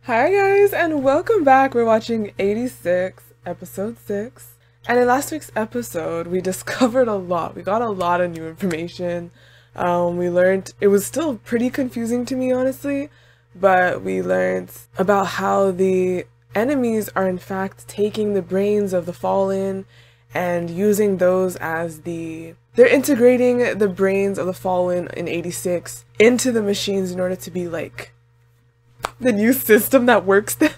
Hi guys, and welcome back. We're watching 86, episode 6. And in last week's episode, we discovered a lot. We got a lot of new information. We learned, it was still pretty confusing to me, honestly, but we learned about how the enemies are in fact taking the brains of the Fallen and using those as they're integrating the brains of the Fallen in 86 into the machines in order to be like the new system that works them,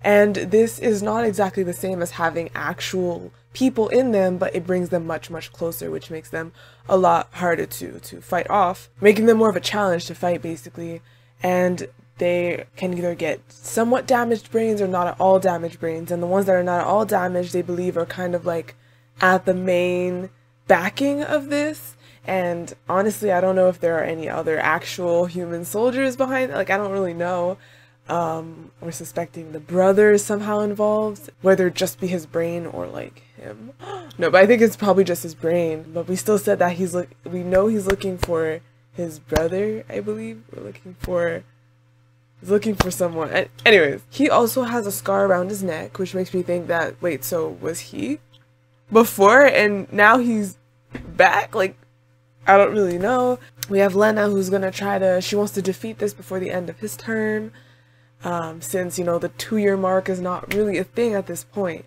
and this is not exactly the same as having actual people in them, but it brings them much closer, which makes them a lot harder to fight off, making them more of a challenge to fight basically. And they can either get somewhat damaged brains or not at all damaged brains, and the ones that are not at all damaged, they believe, are kind of like at the main backing of this. And honestly, I don't know if there are any other actual human soldiers behind, I don't really know. We're suspecting the brother is somehow involved, whether it just be his brain or like him. No, but I think it's probably just his brain. But we still said that we know he's looking for his brother, I believe. He's looking for someone. Anyways, he also has a scar around his neck, which makes me think that, wait, so was he before and now he's back? I don't really know. We have Lena, who's gonna she wants to defeat this before the end of his term, since, the 2-year mark is not really a thing at this point,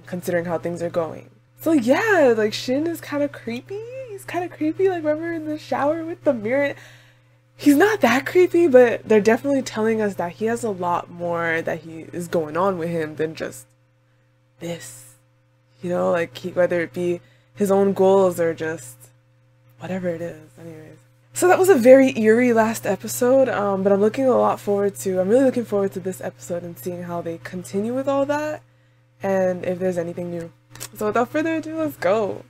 considering how things are going. So yeah, Shin is kind of creepy. He's kind of creepy, remember in the shower with the mirror? He's not that creepy, but they're definitely telling us that he has a lot more that he is going on with him than just this. Whether it be his own goals or just whatever it is. Anyways, so that was a very eerie last episode, but I'm really looking forward to this episode and seeing how they continue with all that and if there's anything new. So without further ado, let's go.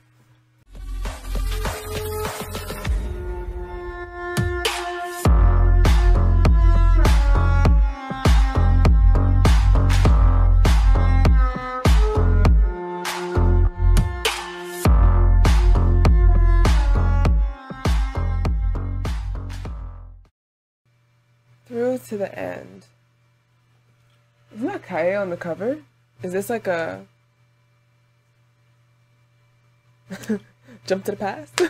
Through to the end. Isn't that Kae on the cover? Is this like a jump to the past?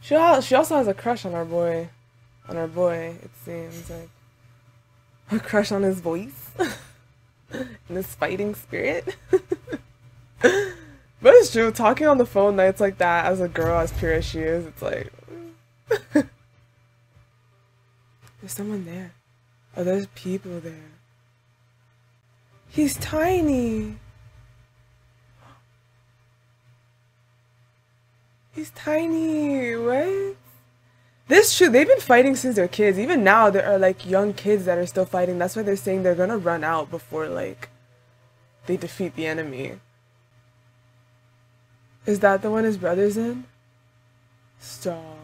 She also has a crush on our boy. It seems like a crush on his voice and his fighting spirit. But it's true, talking on the phone nights like that as a girl, as pure as she is, it's like there's someone there. Oh, there's people there. He's tiny. He's tiny. What? This true. They've been fighting since they're kids. Even now, there are young kids that are still fighting. That's why they're saying they're gonna run out before they defeat the enemy. Is that the one his brother's in? Stop.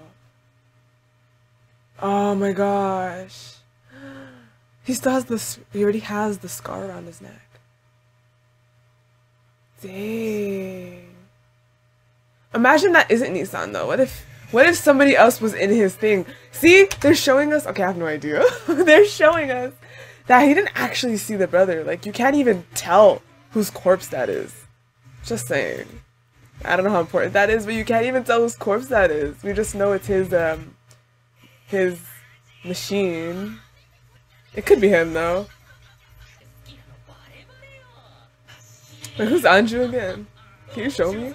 Oh my gosh. He already has the scar around his neck. Dang. Imagine that isn't Nissan though. What if somebody else was in his thing? See, they're showing us, okay, I have no idea. They're showing us that he didn't actually see the brother. You can't even tell whose corpse that is. Just saying. I don't know how important that is, but you can't even tell whose corpse that is. We just know it's his machine. It could be him though. Wait, who's Anju again? Can you show me?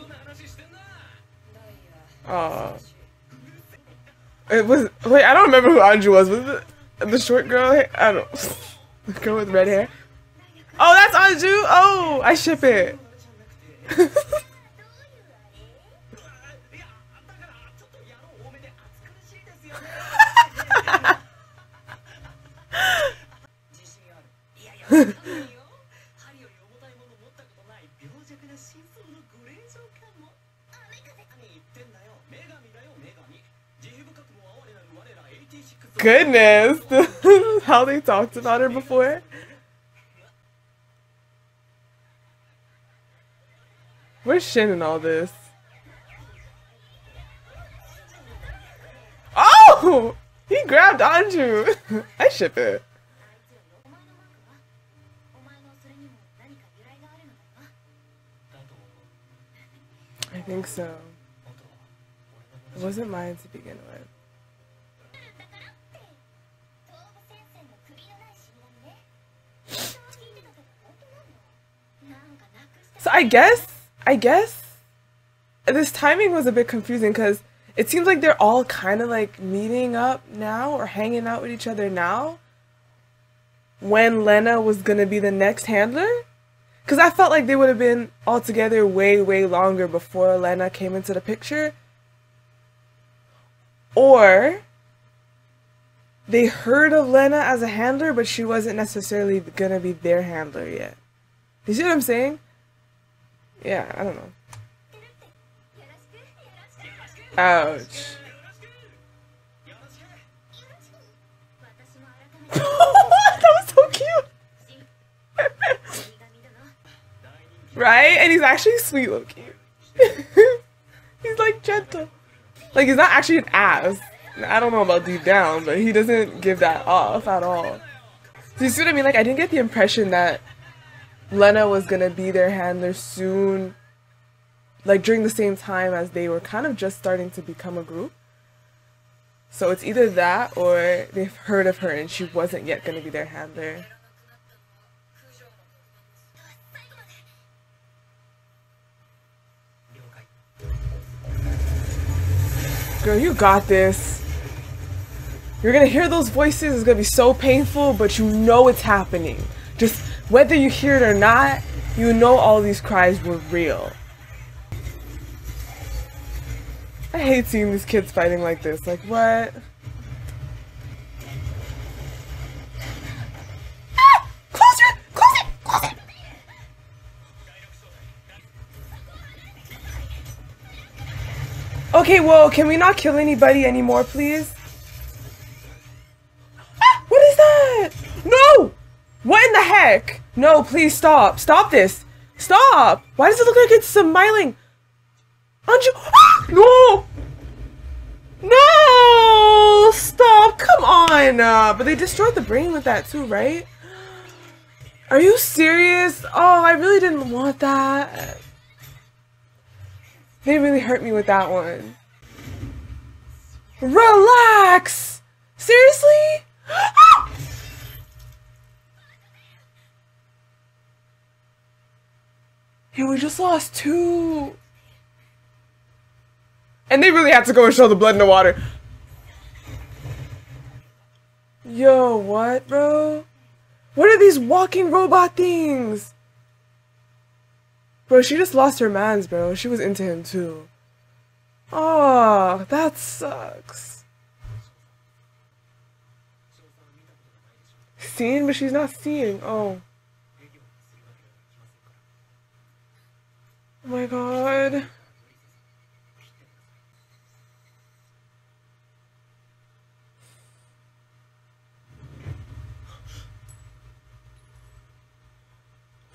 Wait, I don't remember who Anju was. Was it the short girl? I don't know. The girl with red hair? Oh, that's Anju! Oh, I ship it. Goodness, how they talked about her before. Where's Shin in all this? Oh! He grabbed Anju! I ship it. think so. It wasn't mine to begin with. So I guess this timing was a bit confusing because it seems like they're all kind of like meeting up now or hanging out with each other now when Lena was gonna be the next handler. Because I felt like they would have been all together way, way longer before Lena came into the picture. Or they heard of Lena as a handler, but she wasn't necessarily gonna be their handler yet. You see what I'm saying? Yeah, I don't know. Ouch. That was so cute. Right? And he's actually sweet looking. He's like gentle. Like he's not actually an ass. I don't know about deep down, but he doesn't give that off at all. So you see what I mean? Like I didn't get the impression that Lena was gonna be their handler soon, like during the same time as they were kind of just starting to become a group. So it's either that or they've heard of her and she wasn't yet gonna be their handler. Girl, you got this. You're gonna hear those voices, it's gonna be so painful, but you know it's happening. Just whether you hear it or not, you know all these cries were real. I hate seeing these kids fighting like this. Like, what? Ah! Close it! Okay, well, can we not kill anybody anymore, please? Ah! What is that? No! What in the heck? No, please stop. Stop this. Stop! Why does it look like it's smiling? Anju! Ah! No! No! Stop! Come on! But they destroyed the brain with that too, right? Are you serious? Oh, I really didn't want that. They really hurt me with that one. Relax! Seriously? Ah! Hey, we just lost 2. And they really had to go and show the blood in the water. Yo, what, bro? What are these walking robot things? Bro, she just lost her mans, bro. She was into him, too. Oh, that sucks. Seeing, but she's not seeing. Oh. Oh my god.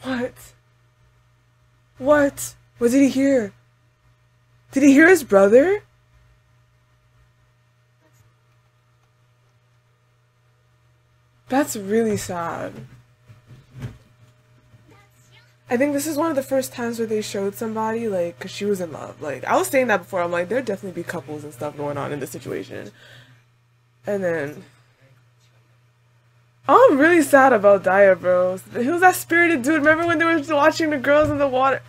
What? What? What did he hear? Did he hear his brother? That's really sad. I think this is one of the first times where they showed somebody, like, because she was in love. Like, I was saying that before. I'm like, there'd definitely be couples and stuff going on in this situation. And then... Oh, I'm really sad about Daya, bro. He was that spirited dude. Remember when they were watching the girls in the water?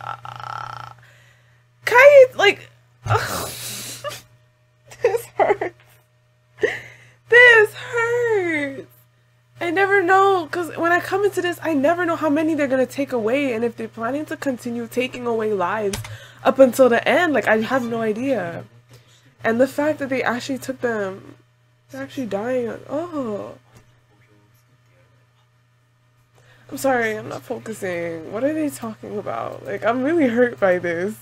Kai, like... This hurts. This hurts. I never know, because when I come into this, I never know how many they're going to take away, and if they're planning to continue taking away lives up until the end, like, I have no idea. And the fact that they actually took them, they're actually dying, oh. I'm sorry, I'm not focusing. What are they talking about? Like, I'm really hurt by this.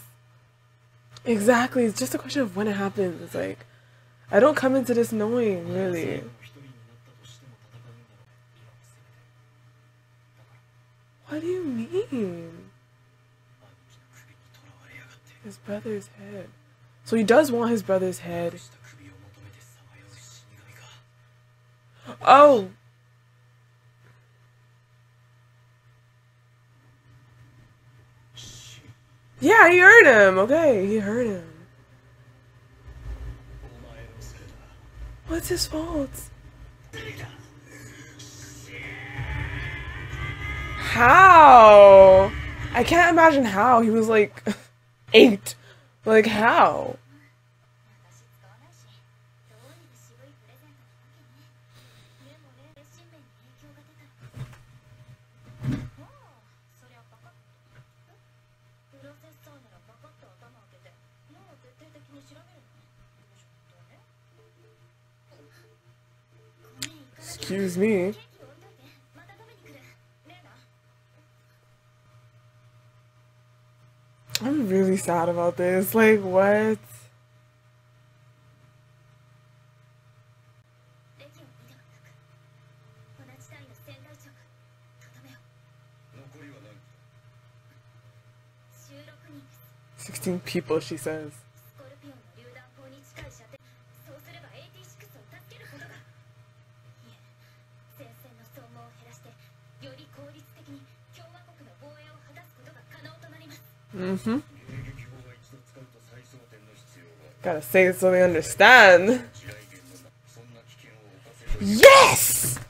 Exactly, it's just a question of when it happens. It's like, I don't come into this knowing, really. What do you mean? His brother's head. So he does want his brother's head. Oh! Yeah, he heard him. Okay, he heard him. What's his fault? How? I can't imagine how. He was like 8. Like, how? Excuse me. I'm really sad about this. Like, what? "16 people," she says. Mm-hmm. Gotta say it so they understand. Yes!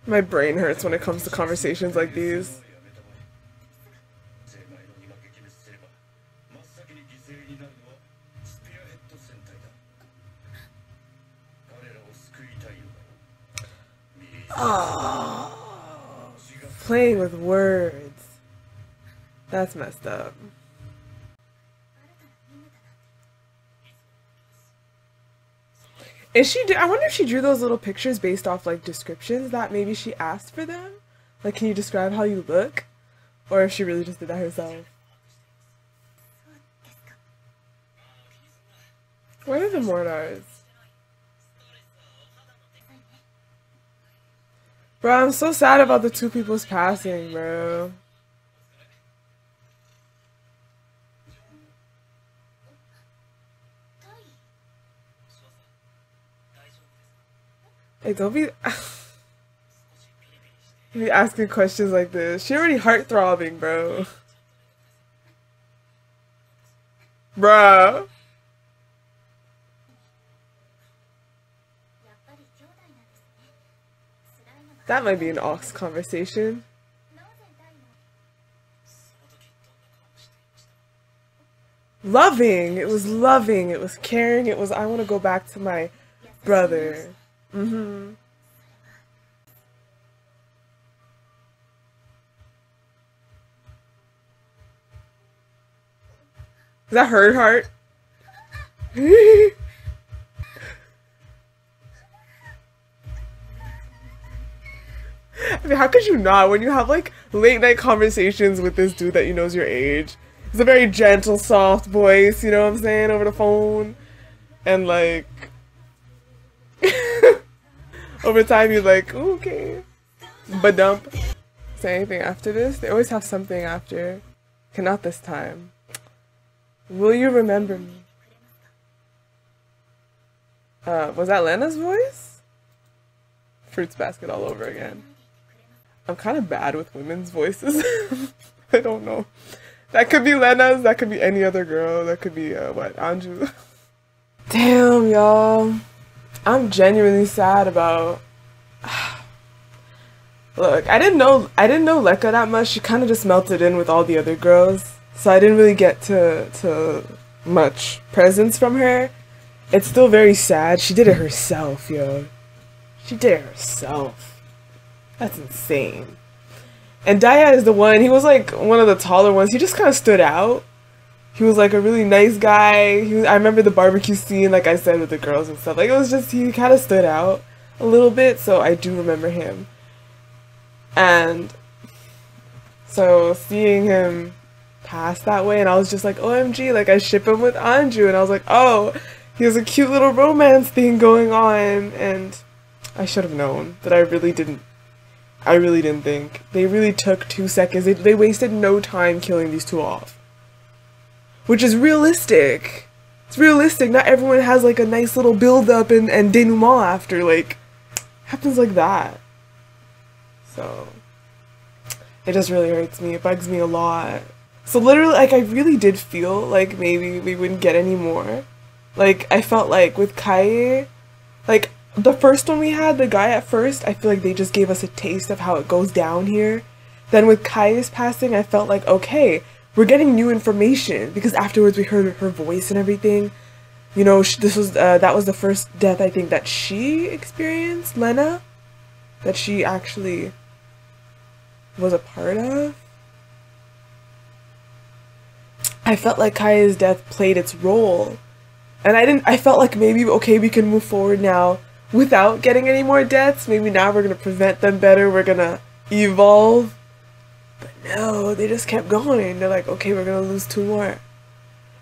My brain hurts when it comes to conversations like these. Oh, playing with words. That's messed up. I wonder if she drew those little pictures based off like descriptions that maybe she asked for them. Like, can you describe how you look? Or if she really just did that herself. Where are the Mortars? Bro, I'm so sad about the 2 people's passing, bro. Hey, don't be be asking questions like this. She already heart-throbbing, bro. Bruh. That might be an aux conversation. Loving. It was loving. It was caring. It was, I want to go back to my brother. Mm-hmm. Is that her heart? I mean, how could you not when you have like late night conversations with this dude that you know's your age? It's a very gentle, soft voice, you know what I'm saying, over the phone. And like over time you're like, ooh, okay. But dump. Say anything after this? They always have something after. Okay, not this time. Will you remember me? Was that Lena's voice? Fruits basket all over again. I'm kind of bad with women's voices. I don't know. That could be Lena's, that could be any other girl, that could be, what, Anju? Damn, y'all. I'm genuinely sad about... Look, I didn't know Lekka that much. She kind of just melted in with all the other girls. So I didn't really get to much presence from her. It's still very sad. She did it herself, yo. She did it herself. That's insane. And Daya is the one, he was like one of the taller ones. He just kind of stood out. He was like a really nice guy. I remember the barbecue scene, like I said, with the girls and stuff. Like, it was just, he kind of stood out a little bit, so I do remember him. And so seeing him pass that way, and I was just like, OMG, like I ship him with Anju, and I was like, oh, he has a cute little romance thing going on. And I should have known that I really didn't think. They really took 2 seconds. They wasted no time killing these two off. Which is realistic. It's realistic. Not everyone has like a nice little build up and denouement after, like, happens like that. So it just really hurts me. It bugs me a lot. So literally, like, I really did feel like maybe we wouldn't get any more. Like, I felt like with Kaie, like, the first one we had, the guy at first, I feel like they just gave us a taste of how it goes down here. Then with Kaie's passing, I felt like, okay, we're getting new information, because afterwards we heard her voice and everything. You know, that was the first death, I think, that she experienced, Lena, that she actually was a part of. I felt like Kaia's death played its role. And I felt like maybe, okay, we can move forward now without getting any more deaths. Maybe now we're going to prevent them better. We're going to evolve. But no, they just kept going. They're like, okay, we're going to lose 2 more.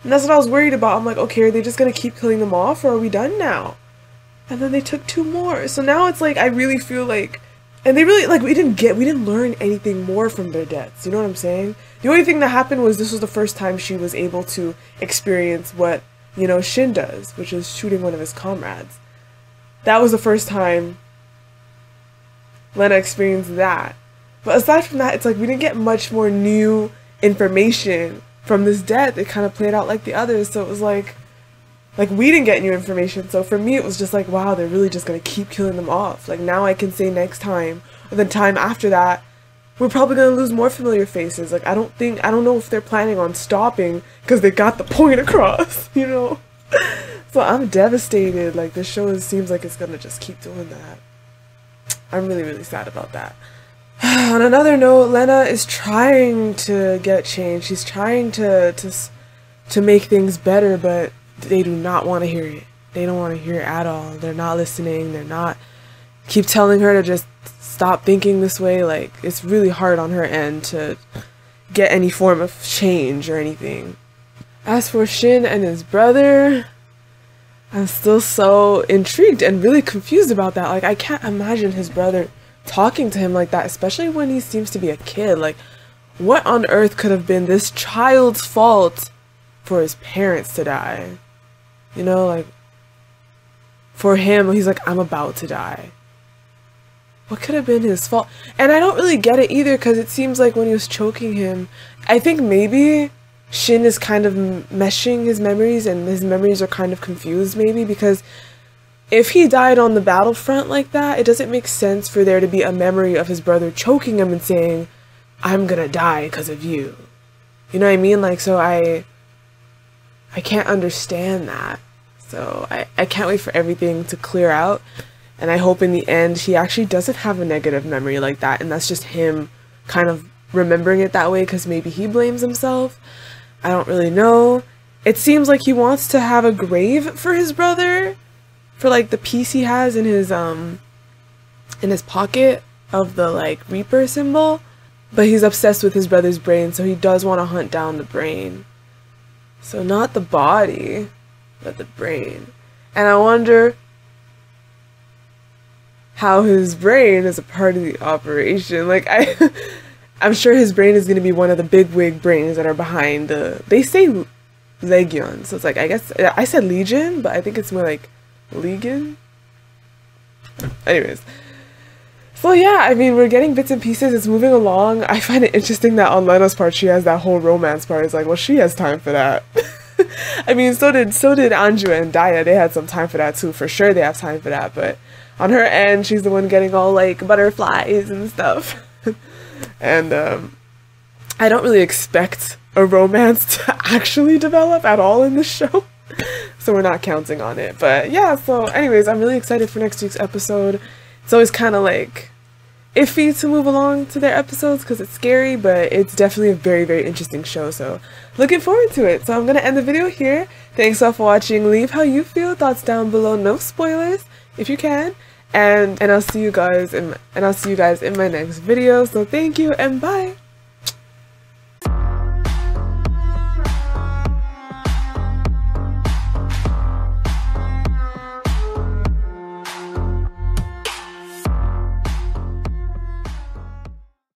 And that's what I was worried about. I'm like, okay, are they just going to keep killing them off, or are we done now? And then they took 2 more. So now it's like, I really feel like, and they really, like, we didn't learn anything more from their deaths. You know what I'm saying? The only thing that happened was this was the first time she was able to experience what, you know, Shin does, which is shooting one of his comrades. That was the first time Lena experienced that. But aside from that, it's like we didn't get much more new information from this death. It kind of played out like the others, so it was like we didn't get new information. So for me, it was just like, wow, they're really just gonna keep killing them off. Like, now I can say next time, or the time after that, we're probably gonna lose more familiar faces. Like, I don't know if they're planning on stopping because they got the point across, you know? So I'm devastated. Like, this show seems like it's gonna just keep doing that. I'm really, really sad about that. On another note, Lena is trying to get change. She's trying to make things better, but they do not want to hear it. They don't want to hear it at all. They're not listening. They're not. Keep telling her to just stop thinking this way. Like, it's really hard on her end to get any form of change or anything. As for Shin and his brother, I'm still so intrigued and really confused about that. Like, I can't imagine his brother talking to him like that, especially when he seems to be a kid. Like, what on earth could have been this child's fault for his parents to die? You know, like, for him, he's like, I'm about to die. What could have been his fault? And I don't really get it either, because it seems like when he was choking him, I think maybe Shin is kind of meshing his memories, and his memories are kind of confused, maybe, because if he died on the battlefront like that, it doesn't make sense for there to be a memory of his brother choking him and saying, I'm gonna die because of you. You know what I mean? Like, so I can't understand that. So I can't wait for everything to clear out. And I hope in the end he actually doesn't have a negative memory like that, and that's just him kind of remembering it that way because maybe he blames himself. I don't really know. It seems like he wants to have a grave for his brother, for like the piece he has in his pocket of the like Reaper symbol, but he's obsessed with his brother's brain, so he does want to hunt down the brain. So not the body, but the brain. And I wonder how his brain is a part of the operation. Like, I'm sure his brain is going to be one of the bigwig brains that are behind the, they say Legion, so it's like, I guess, I said Legion, but I think it's more like Legion? Anyways. So yeah, I mean, we're getting bits and pieces, it's moving along. I find it interesting that on Lena's part, she has that whole romance part. It's like, well, she has time for that. I mean, so did Anju and Daya. They had some time for that too. For sure they have time for that, but on her end, she's the one getting all like butterflies and stuff. And I don't really expect a romance to actually develop at all in this show. So we're not counting on it. But yeah, so anyways, I'm really excited for next week's episode. It's always kind of like iffy to move along to their episodes because it's scary, but it's definitely a very, very interesting show. So looking forward to it. So I'm going to end the video here. Thanks all for watching. Leave how you feel, thoughts down below. No spoilers if you can. And I'll see you guys in my next video. So thank you and bye.